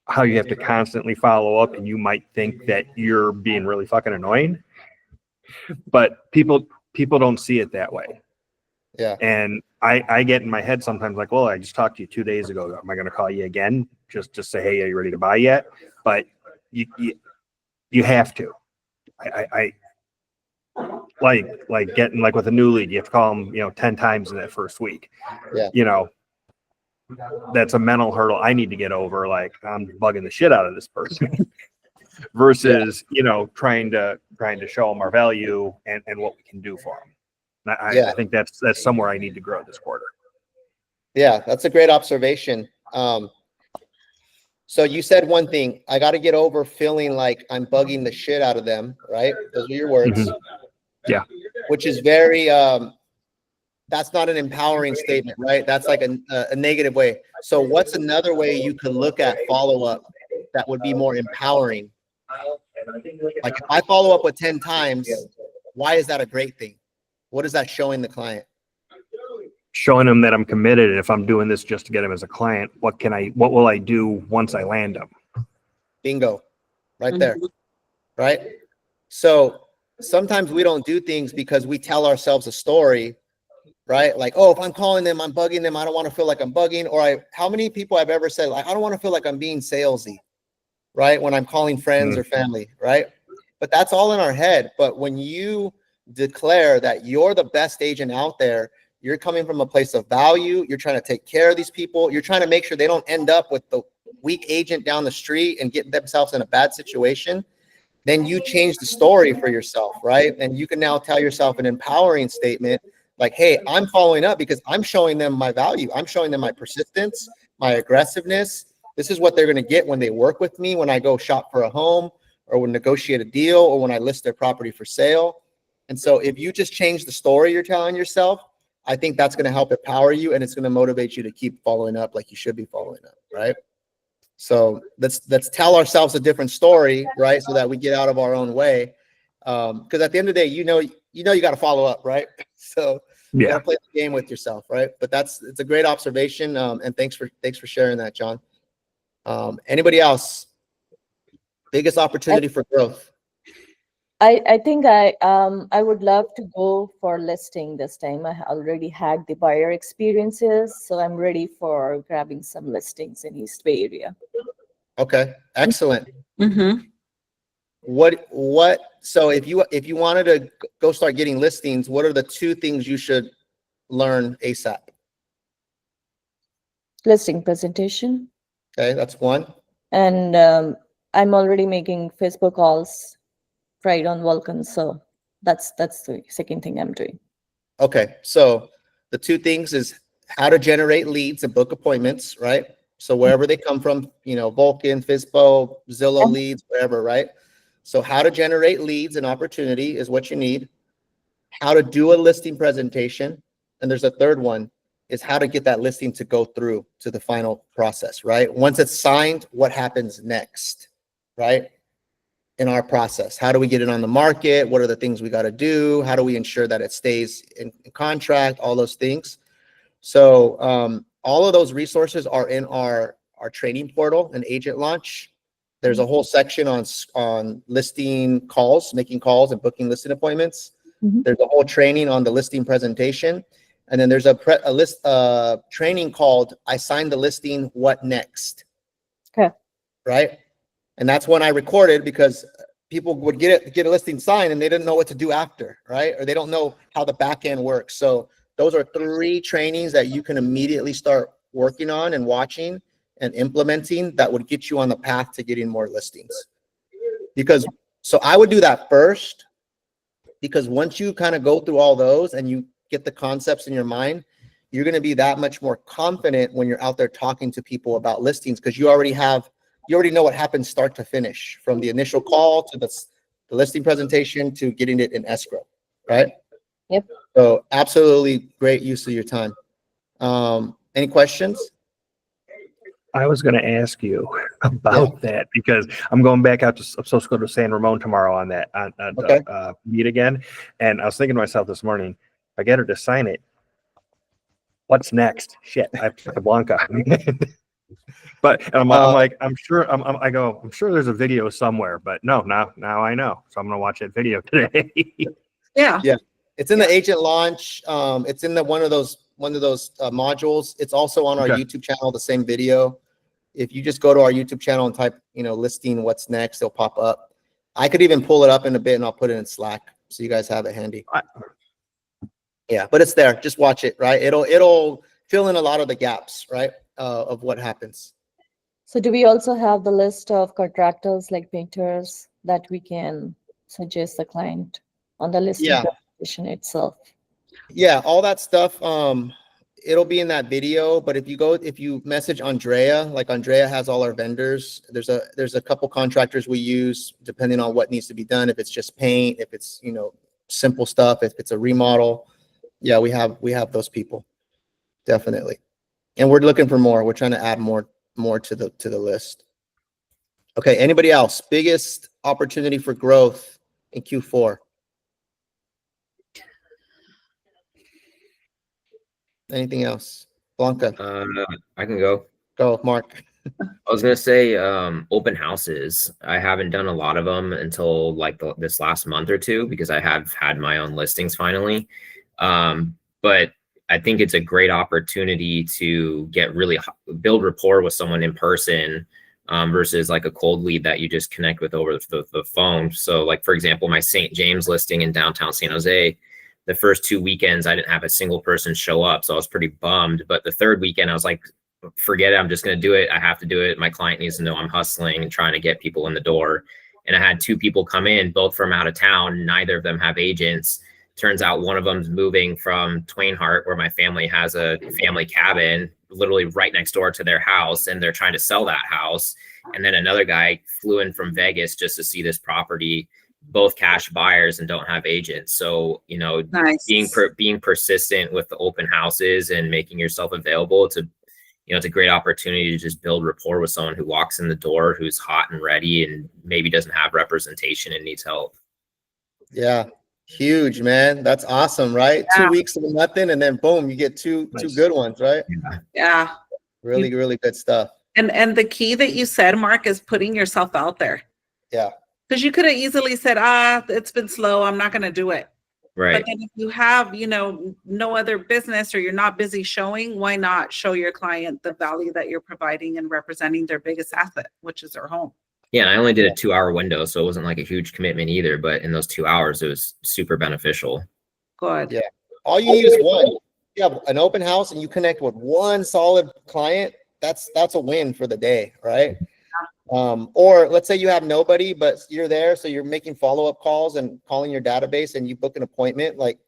how you have to constantly follow up, and you might think that you're being really fucking annoying, but people don't see it that way.
Yeah.
And I get in my head sometimes like, well, I just talked to you 2 days ago. Am I going to call you again? Just say, hey, are you ready to buy yet? But you have to. I like getting like with a new lead, you have to call them, 10 times in that first week.
Yeah.
That's a mental hurdle I need to get over. Like, I'm bugging the shit out of this person versus, trying to show them our value and what we can do for them. I think that's somewhere I need to grow this quarter.
Yeah, that's a great observation. So you said one thing, I got to get over feeling like I'm bugging the shit out of them, right? Those are your words.
Mm-hmm. Yeah.
Which is very, that's not an empowering statement, right? That's like a negative way. So what's another way you could look at follow-up that would be more empowering? Like if I follow up with 10 times, why is that a great thing? What is that showing the client?
Showing them that I'm committed. And if I'm doing this just to get them as a client, what will I do once I land them?
Bingo. Right there. Right. So sometimes we don't do things because we tell ourselves a story, right? Like, oh, if I'm calling them, I'm bugging them. I don't want to feel like I'm bugging. Or how many people I've ever said, like, I don't want to feel like I'm being salesy, right? When I'm calling friends or family, right? But that's all in our head. But when you declare that you're the best agent out there, you're coming from a place of value. You're trying to take care of these people. You're trying to make sure they don't end up with the weak agent down the street and get themselves in a bad situation. Then you change the story for yourself, right? And you can now tell yourself an empowering statement like, hey, I'm following up because I'm showing them my value. I'm showing them my persistence, my aggressiveness. This is what they're going to get when they work with me, when I go shop for a home or when negotiate a deal or when I list their property for sale. And so if you just change the story you're telling yourself, I think that's going to help empower you and it's going to motivate you to keep following up like you should be following up, right? So let's tell ourselves a different story, right? So that we get out of our own way. Because at the end of the day, you got to follow up, right? So you got to play the game with yourself, right? But it's a great observation. And thanks for sharing that, John. Anybody else? Biggest opportunity for growth?
I think I would love to go for listing this time. I already had the buyer experiences, so I'm ready for grabbing some listings in East Bay area.
Okay, excellent.
Mm-hmm.
So if you wanted to go start getting listings, what are the 2 things you should learn ASAP?
Listing presentation,
Okay, that's 1.
and I'm already making Facebook calls right on Vulcan, so that's the second thing I'm doing.
Okay, so the 2 things is how to generate leads and book appointments, right? So wherever they come from, Vulcan, Fispo, Zillow leads, wherever, right? So how to generate leads and opportunity is what you need. How to do a listing presentation. And there's a third one, is how to get that listing to go through to the final process, right? Once it's signed, what happens next, right? In our process, how do we get it on the market? What are the things we got to do? How do we ensure that it stays in contract? All those things. So all of those resources are in our training portal and agent launch. There's a whole section on listing calls, making calls and booking listing appointments.
Mhm.
There's a whole training on the listing presentation. And then there's a training called I signed the listing, what next?
Okay.
Right. And that's when I recorded, because people would get a listing signed and they didn't know what to do after, right? Or they don't know how the back end works. So those are 3 trainings that you can immediately start working on and watching and implementing that would get you on the path to getting more listings. So I would do that first, because once you kind of go through all those and you get the concepts in your mind, you're going to be that much more confident when you're out there talking to people about listings, because you already know what happens start to finish, from the initial call to the listing presentation to getting it in escrow, right?
Yep.
So absolutely great use of your time. Any questions?
I was going to ask you about that, because I'm going back out to, I'm supposed to go to San Ramon tomorrow on that,
Okay.
meet again. And I was thinking to myself this morning, if I get her to sign it, what's next? Shit, I have to talk to Blanca. But I'm like, I'm sure there's a video somewhere, but no, now I know. So I'm going to watch that video today.
Yeah.
Yeah. It's in the agent launch. It's in one of those modules. It's also on our
Okay.
YouTube channel, the same video. If you just go to our YouTube channel and type, listing what's next, it'll pop up. I could even pull it up in a bit and I'll put it in Slack so you guys have it handy. Yeah, but it's there. Just watch it, right? It'll fill in a lot of the gaps, right? Of what happens.
So do we also have the list of contractors like painters that we can suggest the client on the listing
Yeah.
presentation itself?
Yeah, all that stuff. It'll be in that video, but if you message Andrea, like Andrea has all our vendors. There's a couple contractors we use depending on what needs to be done. If it's just paint, if it's, simple stuff, if it's a remodel. Yeah, we have those people. Definitely. And we're looking for more. We're trying to add more to the list. Okay, anybody else? Biggest opportunity for growth in Q4? Anything else? Blanca,
I can go.
go. Mark.
I was gonna say open houses. I haven't done a lot of them until like this last month or two, because I have had my own listings finally. But I think it's a great opportunity to build rapport with someone in person, versus like a cold lead that you just connect with over the phone. So like, for example, my St. James listing in downtown San Jose, the first 2 weekends, I didn't have a single person show up. So I was pretty bummed. But the third weekend, I was like, forget it. I'm just going to do it. I have to do it. My client needs to know I'm hustling and trying to get people in the door. And I had 2 people come in, both from out of town. Neither of them have agents. Turns out one of them's moving from Twainhart, where my family has a family cabin, literally right next door to their house, and they're trying to sell that house. And then another guy flew in from Vegas just to see this property, both cash buyers and don't have agents. So,
Nice.
being persistent with the open houses and making yourself available, it's a great opportunity to just build rapport with someone who walks in the door, who's hot and ready and maybe doesn't have representation and needs help.
Yeah, huge, man. That's awesome, right?
Yeah.
2 weeks of nothing, and then boom, you get two good ones, right?
Yeah.
Really, really good stuff.
And the key that you said, Mark, is putting yourself out there.
Yeah.
Because you could have easily said, it's been slow, I'm not going to do it.
Right.
But then if you have, no other business or you're not busy showing, why not show your client the value that you're providing and representing their biggest asset, which is their home.
Yeah, and I only did a 2-hour window, so it wasn't like a huge commitment either. But in those 2 hours, it was super beneficial.
Good.
Yeah. All you need is one. You have an open house and you connect with one solid client. That's a win for the day, right? Or let's say you have nobody, but you're there, so you're making follow-up calls and calling your database, and you book an appointment. Like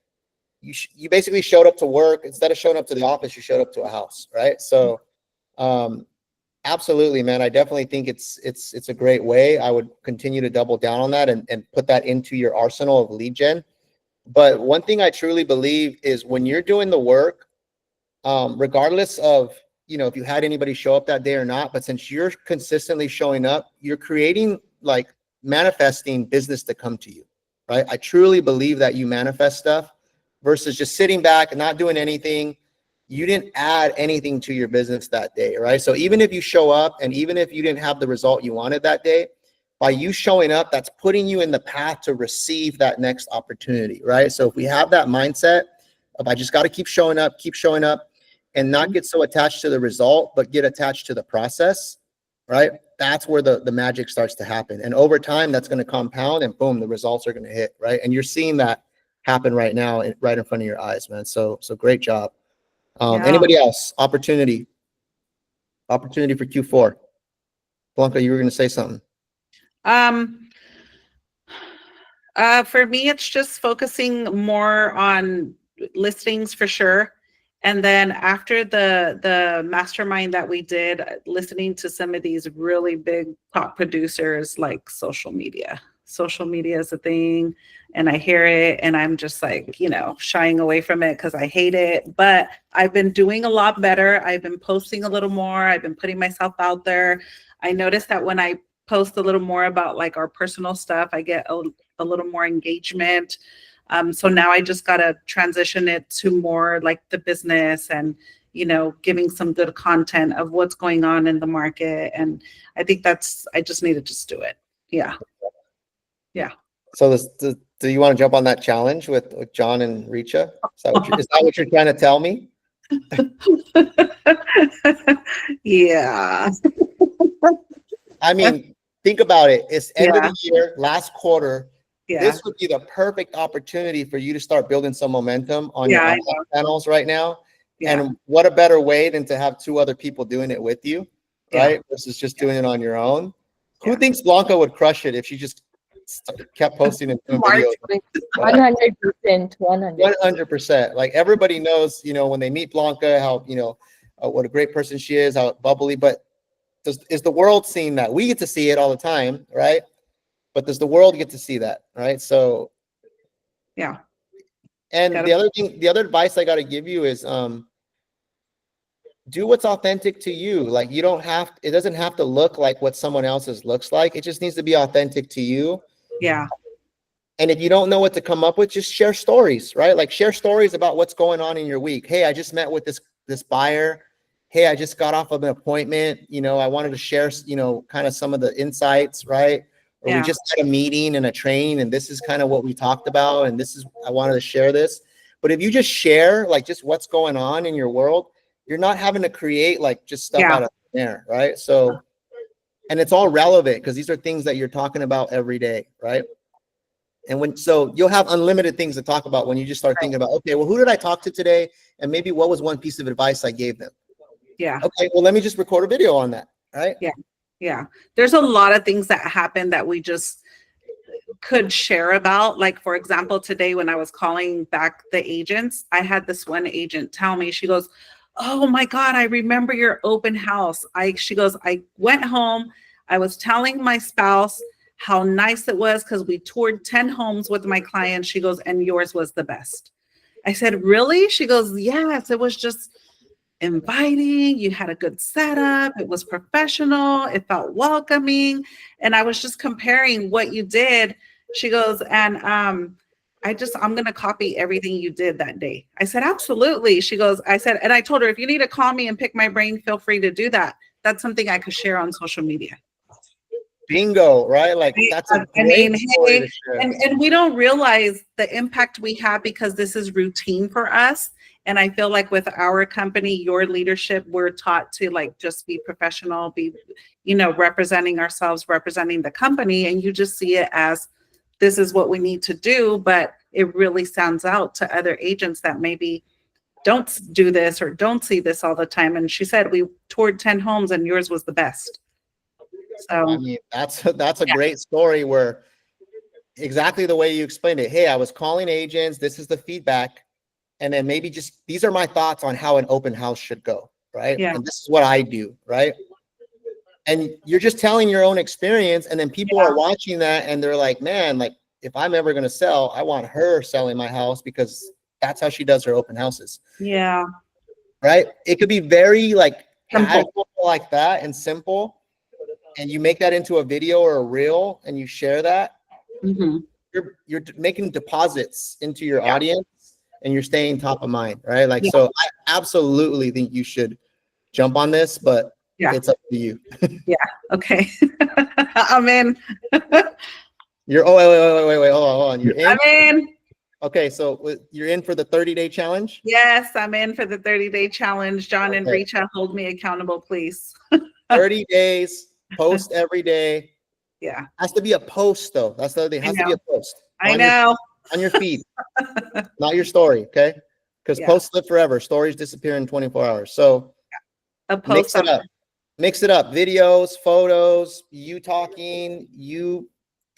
you basically showed up to work instead of showing up to the office. You showed up to a house, right? So, absolutely, man. I definitely think it's a great way. I would continue to double down on that and put that into your arsenal of lead gen. But one thing I truly believe is when you're doing the work, regardless of, if you had anybody show up that day or not, but since you're consistently showing up, you're creating, like, manifesting business to come to you, right? I truly believe that you manifest stuff versus just sitting back and not doing anything. You didn't add anything to your business that day, right? So even if you show up and even if you didn't have the result you wanted that day, by you showing up, that's putting you in the path to receive that next opportunity, right? So if we have that mindset of, I just got to keep showing up, and not get so attached to the result, but get attached to the process, right? That's where the magic starts to happen. And over time, that's going to compound, and boom, the results are going to hit, right? And you're seeing that happen right now, right in front of your eyes, man. So great job. Anybody else? Opportunity for Q4. Blanca, you were going to say something.
For me, it's just focusing more on listings for sure. And then after the mastermind that we did, listening to some of these really big top producers, like social media. Social media is a thing, and I hear it and I'm just like, shying away from it because I hate it. But I've been doing a lot better. I've been posting a little more. I've been putting myself out there. I noticed that when I post a little more about, like, our personal stuff, I get a little more engagement. So now I just got to transition it to more like the business and, giving some good content of what's going on in the market. And I think I just need to just do it. Yeah. Yeah.
So do you want to jump on that challenge with John and Richa? Is that what you're trying to tell me?
Yeah.
I mean, think about it. It's end of the year, last quarter. Yeah. This would be the perfect opportunity for you to start building some momentum on your online channels right now. Yeah. And what a better way than to have two other people doing it with you, right? Versus just doing it on your own. Who thinks Blanca would crush it if she just kept posting and doing videos?
100%.
100%. Like, everybody knows, when they meet Blanca, how, what a great person she is, how bubbly, but is the world seeing that? We get to see it all the time, right? But does the world get to see that, right? So,
yeah.
And the other advice I got to give you is, do what's authentic to you. Like, it doesn't have to look like what someone else's looks like. It just needs to be authentic to you.
Yeah.
And if you don't know what to come up with, just share stories, right? Like, share stories about what's going on in your week. Hey, I just met with this buyer. Hey, I just got off of an appointment. I wanted to share, kind of some of the insights, right? Or we just had a meeting and a training, and this is kind of what we talked about, and I wanted to share this. But if you just share, like, just what's going on in your world, you're not having to create, like, just stuff out of there, right? So, and it's all relevant because these are things that you're talking about every day, right? And so you'll have unlimited things to talk about when you just start thinking about, okay, well, who did I talk to today? And maybe what was one piece of advice I gave them?
Yeah.
Okay, well, let me just record a video on that, right?
Yeah. Yeah. There's a lot of things that happen that we just could share about. Like, for example, today when I was calling back the agents, I had this one agent tell me, she goes, oh my God, I remember your open house. She goes, I went home. I was telling my spouse how nice it was because we toured 10 homes with my clients. She goes, and yours was the best. I said, really? She goes, yes, it was just inviting. You had a good setup. It was professional. It felt welcoming. And I was just comparing what you did. She goes, and I'm going to copy everything you did that day. I said, absolutely. She goes, and I told her, if you need to call me and pick my brain, feel free to do that. That's something I could share on social media.
Bingo, right? Like that's a
I
great
mean,
story
hey,
to share.
and we don't realize the impact we have because this is routine for us. And I feel like with our company, your leadership, we're taught to like just be professional, be, representing ourselves, representing the company, and you just see it as this is what we need to do. But it really stands out to other agents that maybe don't do this or don't see this all the time. And she said we toured 10 homes and yours was the best.
I
So
mean, that's a
Yeah.
great story where exactly the way you explained it. Hey, I was calling agents. This is the feedback. And then maybe just these are my thoughts on how an open house should go, right?
Yeah.
And this is what I do, right? And you're just telling your own experience, and then people are watching that and they're like, man, like if I'm ever gonna sell, I want her selling my house because that's how she does her open houses,
yeah,
right? It could be very like
Simple.
casual like that and simple, and you make that into a video or a reel and you share that.
mhm.
You're making deposits into your
Yeah.
audience, and you're staying top of mind, right? Like,
Yeah.
so I absolutely think you should jump on this, but
Yeah.
it's up to you.
Okay. I'm in.
You're, oh, wait, hold on. You're in?
I'm in.
Okay, so you're in for the 30-day challenge?
Yes, I'm in for the 30-day challenge. John and
Okay.
Richa, hold me accountable, please.
30 days, post every day.
Yeah,
Has to be a post, though. That's the other thing.
I
Has to be
know.
a post.
I
On your-
know.
on your feed, not your story, okay? Because
Yeah.
posts live forever. Stories disappear in 24 hours. So
A
mix
post
it up. Mix it up. Videos, photos, you talking,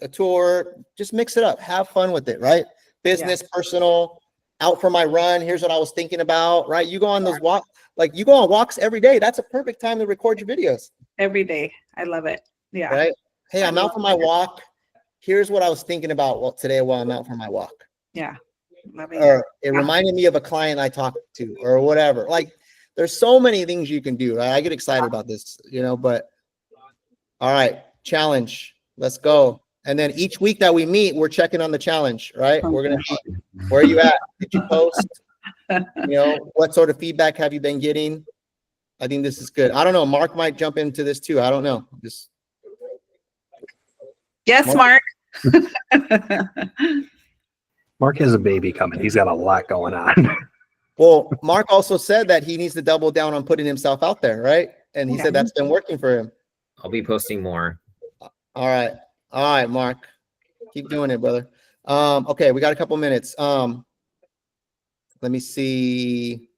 a tour. Just mix it up. Have fun with it, right? Business, personal, out for my run. Here's what I was thinking about, right? You go on those walks, like you go on walks every day. That's a perfect time to record your videos,
every day. I love it. Yeah.
right? Hey,
I
I'm out
love
for my walk. Here's what I was thinking about today while I'm out for my walk.
Yeah. Loving it.
Or it reminded me of a client I talked to or whatever. Like there's so many things you can do. Right? I get excited about this, but all right, challenge. Let's go. And then each week that we meet, we're checking on the challenge, right? We're going to see where are you at? Did you post? What sort of feedback have you been getting? I think this is good. I don't know. Mark might jump into this too. I don't know. Just
Yes, Mark.
Mark has a baby coming. He's got a lot going on.
well, Mark also said that he needs to double down on putting himself out there, right? And he
Yeah.
said that's been working for him.
I'll be posting more.
All right, Mark. Keep doing it, brother. Okay, we got a couple minutes. Let me see.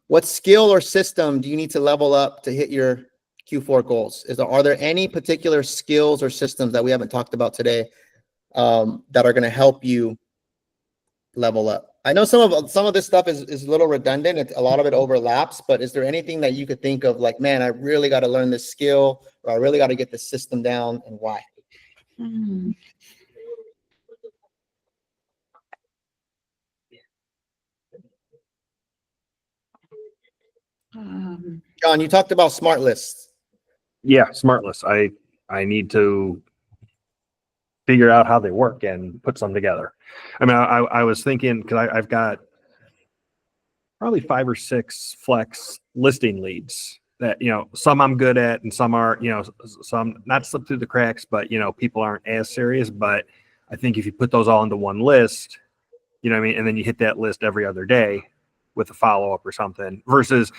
What skill or system do you need to level up to hit your Q4 goals? Are there any particular skills or systems that we haven't talked about today that are going to help you level up? I know some of this stuff is a little redundant. A lot of it overlaps, but is there anything that you could think of like, man, I really got to learn this skill, or I really got to get this system down, and why?
Hmm.
John, you talked about smart lists.
Yeah, smart lists. I need to figure out how they work and put some together. I mean, I was thinking because I've got probably 5 or 6 flex listing leads that some I'm good at and some are some not slip through the cracks, but people aren't as serious. But I think if you put those all into one list, what I mean, and then you hit that list every other day with a follow up or something, versus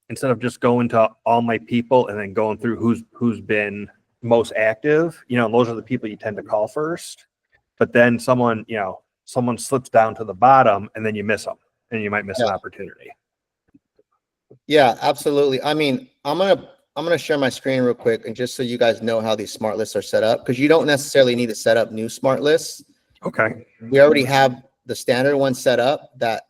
instead of just going to all my people and then going through who's been most active, those are the people you tend to call first. But then someone slips down to the bottom and then you miss them and you might miss an opportunity.
Yeah, absolutely. I mean, I'm gonna share my screen real quick, and just so you guys know how these smart lists are set up, because you don't necessarily need to set up new smart lists.
Okay.
We already have the standard one set up that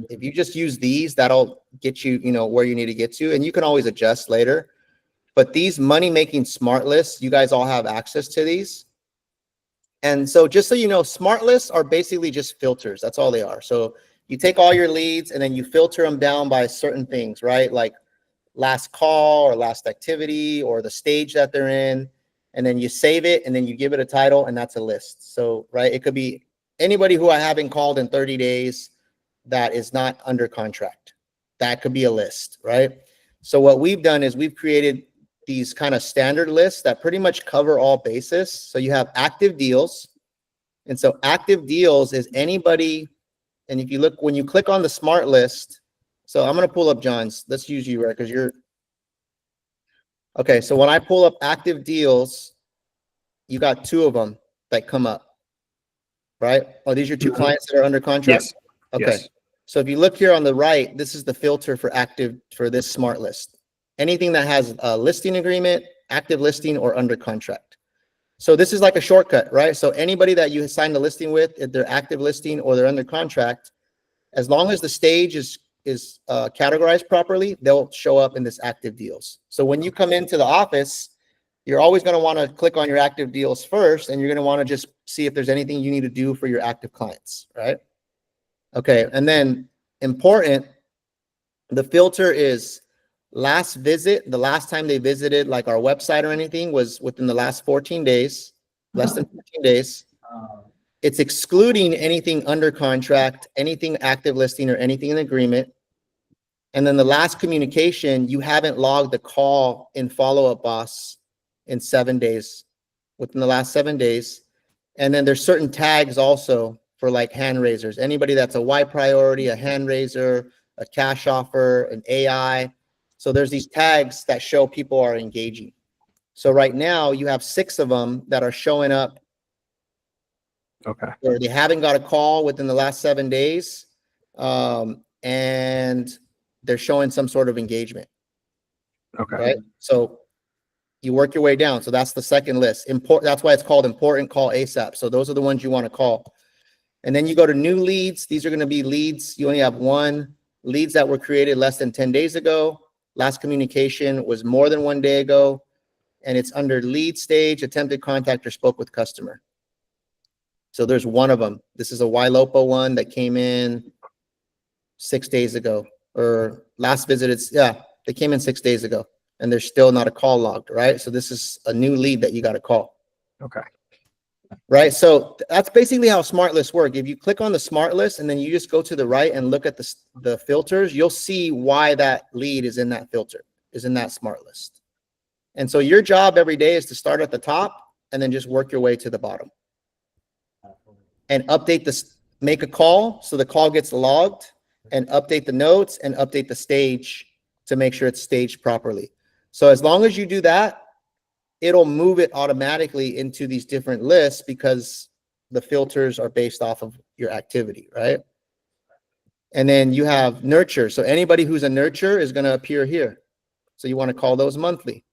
if you just use these, that'll get you, where you need to get to, and you can always adjust later. But these money-making smart lists, you guys all have access to these. And so just so you know, smart lists are basically just filters. That's all they are. So you take all your leads and then you filter them down by certain things, right? Like last call or last activity or the stage that they're in. And then you save it and then you give it a title, and that's a list. So, right, it could be anybody who I haven't called in 30 days that is not under contract. That could be a list, right? So what we've done is we've created these kind of standard lists that pretty much cover all bases. So you have active deals. And so active deals is anybody, and if you look, when you click on the smart list, so I'm going to pull up John's. Let's use you, right? Because you're, okay. So when I pull up active deals, you got 2 of them that come up, right? Oh, these are 2 clients that are under contract?
Yes.
Okay.
Yes.
So if you look here on the right, this is the filter for active for this smart list. Anything that has a listing agreement, active listing, or under contract. So this is like a shortcut, right? So anybody that you signed a listing with, if they're active listing or they're under contract, as long as the stage is categorized properly, they'll show up in this active deals. So when you come into the office, you're always going to want to click on your active deals first, and you're going to want to just see if there's anything you need to do for your active clients, right? Okay, and then important, the filter is last visit. The last time they visited like our website or anything was within the last 14 days, less than 14 days. It's excluding anything under contract, anything active listing, or anything in agreement. And then the last communication, you haven't logged the call in Follow-Up Boss in 7 days, within the last 7 days. And then there's certain tags also for like hand raisers. Anybody that's a Y priority, a hand raiser, a cash offer, an AI. So there's these tags that show people are engaging. So right now you have 6 of them that are showing up,
Okay.
or they haven't got a call within the last 7 days, and they're showing some sort of engagement.
Okay.
Right? So you work your way down. So that's the second list. That's why it's called important call ASAP. So those are the ones you want to call. And then you go to new leads. These are going to be leads. You only have 1. Leads that were created less than 10 days ago. Last communication was more than 1 day ago. And it's under lead stage, attempted contact, or spoke with customer. So there's 1 of them. This is a YLOPO one that came in 6 days ago, or last visit. They came in 6 days ago, and there's still not a call logged, right? So this is a new lead that you got to call.
Okay.
Right. So that's basically how smart lists work. If you click on the smart list and then you just go to the right and look at the filters, you'll see why that lead is in that filter, is in that smart list. And so your job every day is to start at the top and then just work your way to the bottom. And update this, make a call so the call gets logged, and update the notes and update the stage to make sure it's staged properly. So as long as you do that, it'll move it automatically into these different lists because the filters are based off of your activity, right? And then you have nurture. So anybody who's a nurture is going to appear here. So you want to call those monthly.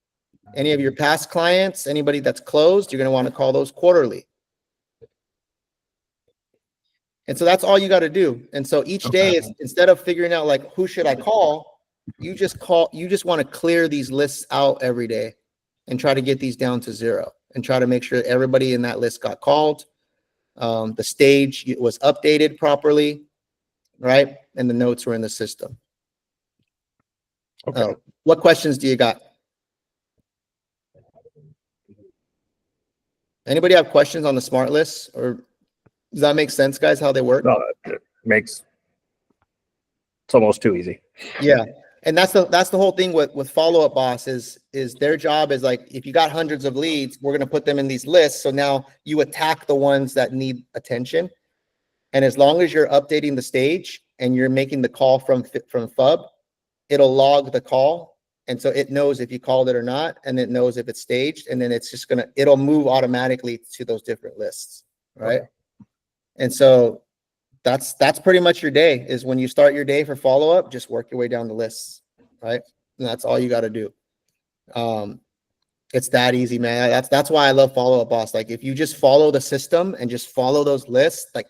Any of your past clients, anybody that's closed, you're going to want to call those quarterly. And so that's all you got to do. And so each day, is, instead of figuring out like, who should I call? You just want to clear these lists out every day and try to get these down to 0 and try to make sure everybody in that list got called. The stage was updated properly, right? And the notes were in the system.
Okay.
What questions do you got? Anybody have questions on the smart lists, or does that make sense, guys, how they work?
No, it makes, it's almost too easy.
Yeah. And that's the whole thing with Follow-Up Boss is their job is like, if you got hundreds of leads, we're going to put them in these lists. So now you attack the ones that need attention. And as long as you're updating the stage and you're making the call from FUB, it'll log the call. And so it knows if you called it or not, and it knows if it's staged, and then it's just it'll move automatically to those different lists. Right. Okay. And so that's pretty much your day. Is when you start your day for follow-up, just work your way down the lists, right? And that's all you got to do. It's that easy, man. That's why I love Follow-Up Boss. Like if you just follow the system and just follow those lists, like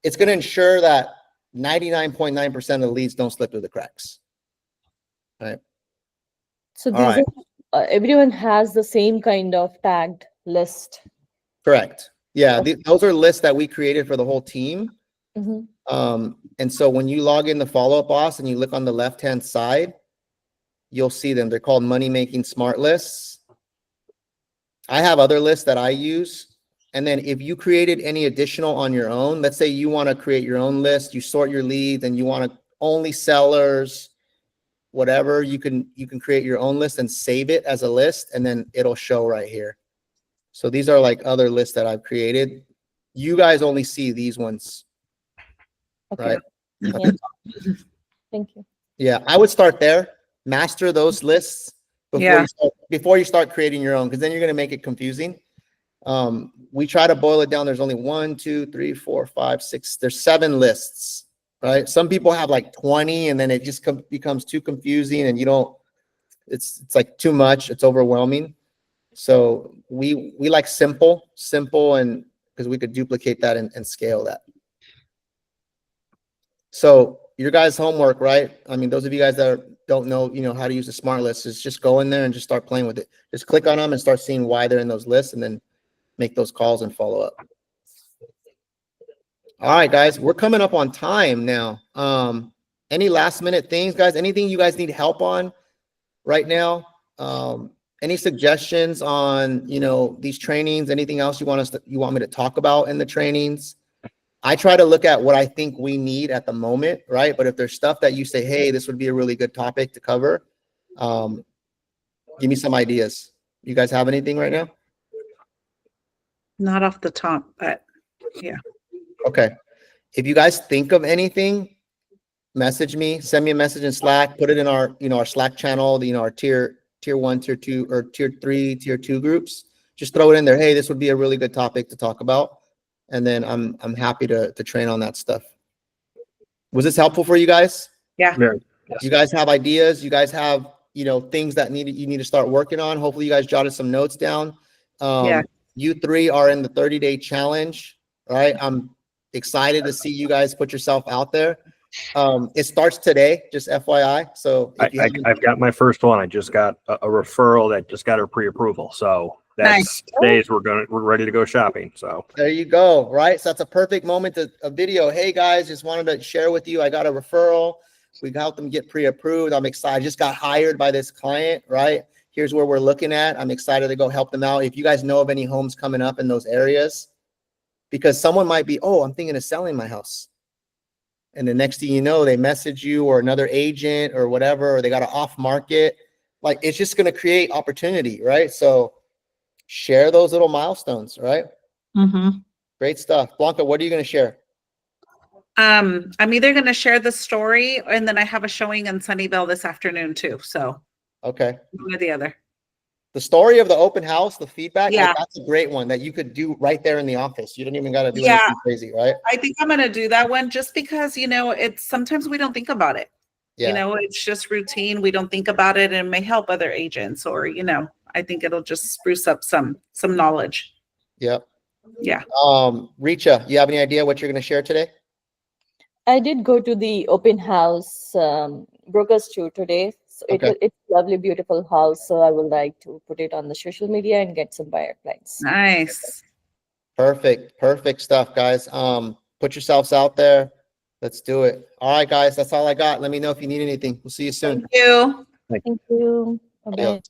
it's going to ensure that 99.9% of the leads don't slip through the cracks. Right.
So these are, everyone has the same kind of tagged list.
Correct. Yeah, those are lists that we created for the whole team.
Mm-hmm.
And so when you log in the Follow-Up Boss and you look on the left-hand side, you'll see them. They're called money-making smart lists. I have other lists that I use. And then if you created any additional on your own, let's say you want to create your own list, you sort your leads and you want to only sellers, whatever, you can create your own list and save it as a list, and then it'll show right here. So these are like other lists that I've created. You guys only see these ones,
Okay.
right?
Yeah. Thank you.
Yeah, I would start there. Master those lists before you start creating your own, because then you're going to make it confusing. We try to boil it down. There's only 1, 2, 3, 4, 5, 6. There's 7 lists, right? Some people have like 20, and then it just becomes too confusing, and you don't. It's like too much. It's overwhelming. So we like simple, and because we could duplicate that and scale that. So your guys' homework, right? I mean, those of you guys that don't know, how to use the smart list, is just go in there and just start playing with it. Just click on them and start seeing why they're in those lists, and then make those calls and follow up. All right, guys, we're coming up on time now. Any last minute things, guys? Anything you guys need help on right now? Any suggestions on, these trainings? Anything else you want me to talk about in the trainings? I try to look at what I think we need at the moment, right? But if there's stuff that you say, hey, this would be a really good topic to cover, give me some ideas. You guys have anything right now?
Not off the top, but yeah.
Okay. If you guys think of anything, message me, send me a message in Slack, put it in our, our Slack channel, our tier 1, tier 2, or tier 3, tier 2 groups. Just throw it in there. Hey, this would be a really good topic to talk about. And then I'm happy to train on that stuff. Was this helpful for you guys?
Yeah.
Very. Yes.
You guys have ideas? You guys have, things that you need to start working on? Hopefully you guys jotted some notes down.
Yeah.
You 3 are in the 30-day challenge, right? I'm excited to see you guys put yourself out there. It starts today, just FYI. So if you
I've got my first one. I just got a referral that just got her pre-approval. So
Nice.
days we're ready to go shopping. So
there you go, right? So that's a perfect moment to a video. Hey guys, just wanted to share with you. I got a referral. We helped them get pre-approved. I'm excited. I just got hired by this client, right? Here's where we're looking at. I'm excited to go help them out. If you guys know of any homes coming up in those areas, because someone might be, oh, I'm thinking of selling my house. And the next thing you know, they message you or another agent or whatever, or they got an off market. Like, it's just going to create opportunity, right? So share those little milestones, right?
Mm-hmm.
Great stuff. Blanca, what are you going to share?
I'm either going to share the story, and then I have a showing in Sunnyvale this afternoon too. So
Okay.
one or the other.
The story of the open house, the feedback,
Yeah.
like, that's a great one that you could do right there in the office. You don't even got to do
Yeah.
anything crazy, right?
I think I'm going to do that one just because, it's sometimes we don't think about it.
Yeah.
It's just routine. We don't think about it, and it may help other agents, or, I think it'll just spruce up some knowledge.
Yep.
Yeah.
Richa, you have any idea what you're going to share today?
I did go to the open house brokers tour today. So
Okay.
it's a lovely, beautiful house. So I would like to put it on the social media and get some buyer clients.
Nice.
Perfect stuff, guys. Put yourselves out there. Let's do it. All right, guys, that's all I got. Let me know if you need anything. We'll see you soon.
Thank you.
Thank you. Bye-bye.
Adios.